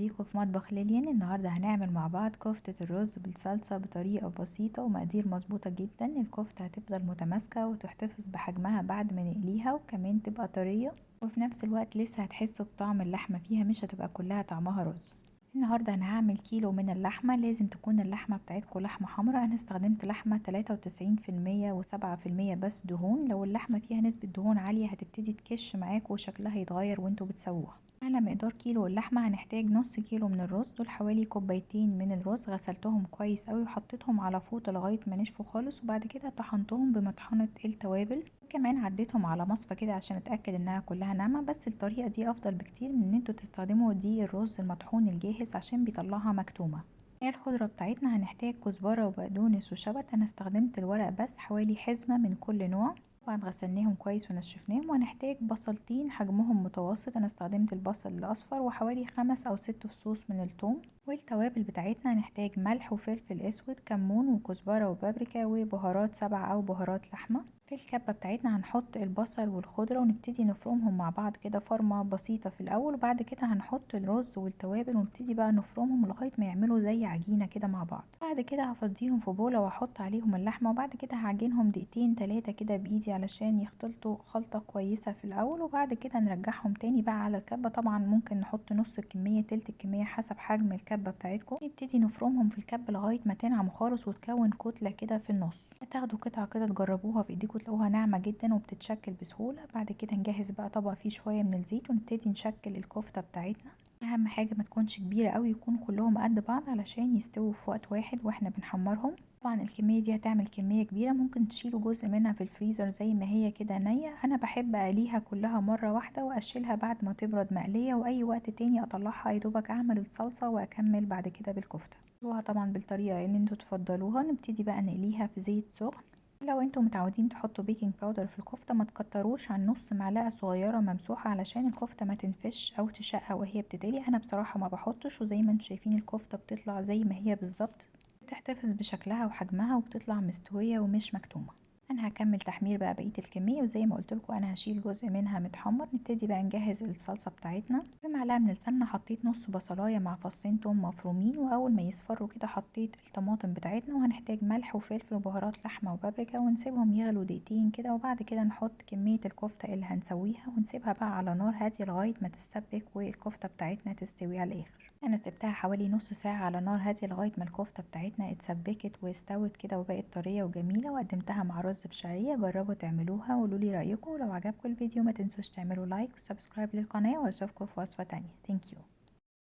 بيكم في مطبخ ليليان. النهاردة هنعمل مع بعض كفتة الرز بالصلصة بطريقة بسيطة ومقادير مظبوطة جدا. الكفتة هتفضل متماسكة وتحتفظ بحجمها بعد ما نقليها، وكمان تبقى طرية وفي نفس الوقت لسه هتحسوا بطعم اللحمة فيها، مش هتبقى كلها طعمها رز. النهاردة أنا هعمل كيلو من اللحمة. لازم تكون اللحمة بتاعتكم لحمة حمراء. أنا استخدمت لحمة 93% و7% بس دهون. لو اللحمة فيها نسبة دهون عالية هتبتدي تكش معاكم وشكلها يتغير وانتوا بتسووها. على مقدار كيلو اللحمة هنحتاج نص كيلو من الرز. دول حوالي كوبايتين من الرز، غسلتهم كويس اوي وحطيتهم على فوطة لغاية ما نشفوا خالص، وبعد كده طحنتهم بمطحنة التوابل. كمان عديتهم على مصفى كده عشان اتأكد انها كلها ناعمة، بس الطريقة دي افضل بكتير من ان انتوا تستخدموا دي الرز المطحون الجاهز عشان بيطلعها مكتومة. الخضرة بتاعتنا هنحتاج كزبرة وبقدونس وشبت. انا استخدمت الورق بس، حوالي حزمة من كل نوع. طبعا غسلناهم كويس ونشفناهم. وهنحتاج بصلتين حجمهم متوسط، انا استخدمت البصل الاصفر، وحوالي 5 أو 6 فصوص من الثوم. والتوابل بتاعتنا هنحتاج ملح وفلفل اسود، كمون وكزبرة وبابريكا وبهارات سبع او بهارات لحمة. في الكبة بتاعتنا هنحط البصل والخضرة ونبتدي نفرمهم مع بعض كده فرمة بسيطة في الاول، وبعد كده هنحط الرز والتوابل ونبتدي بقى نفرمهم لغاية ما يعملوا زي عجينة كده مع بعض. بعد كده هفضيهم في بولة واحط عليهم اللحمة، وبعد كده هعجنهم دقيقتين 3 كده بايدي علشان يختلطوا خلطة كويسة في الاول، وبعد كده نرجعهم تاني بقى على الكبة. طبعا ممكن نحط نص الكمية تلت الكمية حسب حجم الكبة بتاعتكم. نبتدي نفرمهم في الكبة لغاية ما تنعم خالص وتكون كتلة كده في النص. هتاخدوا قطعة كده تجربوها في ايديكم تلاقوها ناعمة جدا وبتتشكل بسهولة. بعد كده نجهز بقى طبق فيه شوية من الزيت ونبتدي نشكل الكفتة بتاعتنا. اهم حاجة ما تكونش كبيرة قوي، يكونوا كلهم قد بعض علشان يستووا في وقت واحد واحنا بنحمرهم. طبعا الكمية دي هتعمل كمية كبيرة، ممكن تشيلوا جزء منها في الفريزر زي ما هي كده نية. انا بحب اقليها كلها مرة واحدة واشيلها بعد ما تبرد مقلية، واي وقت تاني اطلعها يدوبك اعمل الصلصة واكمل بعد كده بالكفتة. طبعا بالطريقة اللي انتوا تفضلوها. نبتدي بقى نقليها في زيت سخن. لو انتوا متعودين تحطوا بيكنج باودر في الكفتة ما تكتروش عن نص معلقة صغيرة ممسوحة علشان الكفتة ما تنفش او تشقق وهي بتتقلي. انا بصراحة ما بحطش، وزي ما انتوا شايفين الكفتة بتطلع زي ما هي بالظبط، بتحتفظ بشكلها وحجمها وبتطلع مستوية ومش مكتومة. انا هكمل تحمير بقى بقية الكمية، وزي ما قلتلكوا انا هشيل جزء منها متحمر. نبتدي بقى نجهز الصلصة بتاعتنا. في معلقة من السمنة حطيت نص بصلاية مع فصين توم مفرومين، واول ما يصفروا كده حطيت الطماطم بتاعتنا. وهنحتاج ملح وفلفل وبهارات لحمة وبابريكا، ونسيبهم يغلوا دقيقتين كده، وبعد كده نحط كمية الكفتة اللي هنسويها ونسيبها بقى على نار هادية لغاية ما تتسبك والكفتة بتاعتنا تستوي على الاخر. انا سبتها حوالي نص ساعة على نار هادية لغاية ما الكفتة بتاعتنا اتسبكت واستوت كده وبقت طرية وجميلة، وقدمتها مع رز بشعرية. جربوا تعملوها وقولولي رأيكم. ولو عجبكم الفيديو ما تنسوش تعملوا لايك وسبسكرايب للقناة، واشوفكم في وصفة تانية. ثانك يو.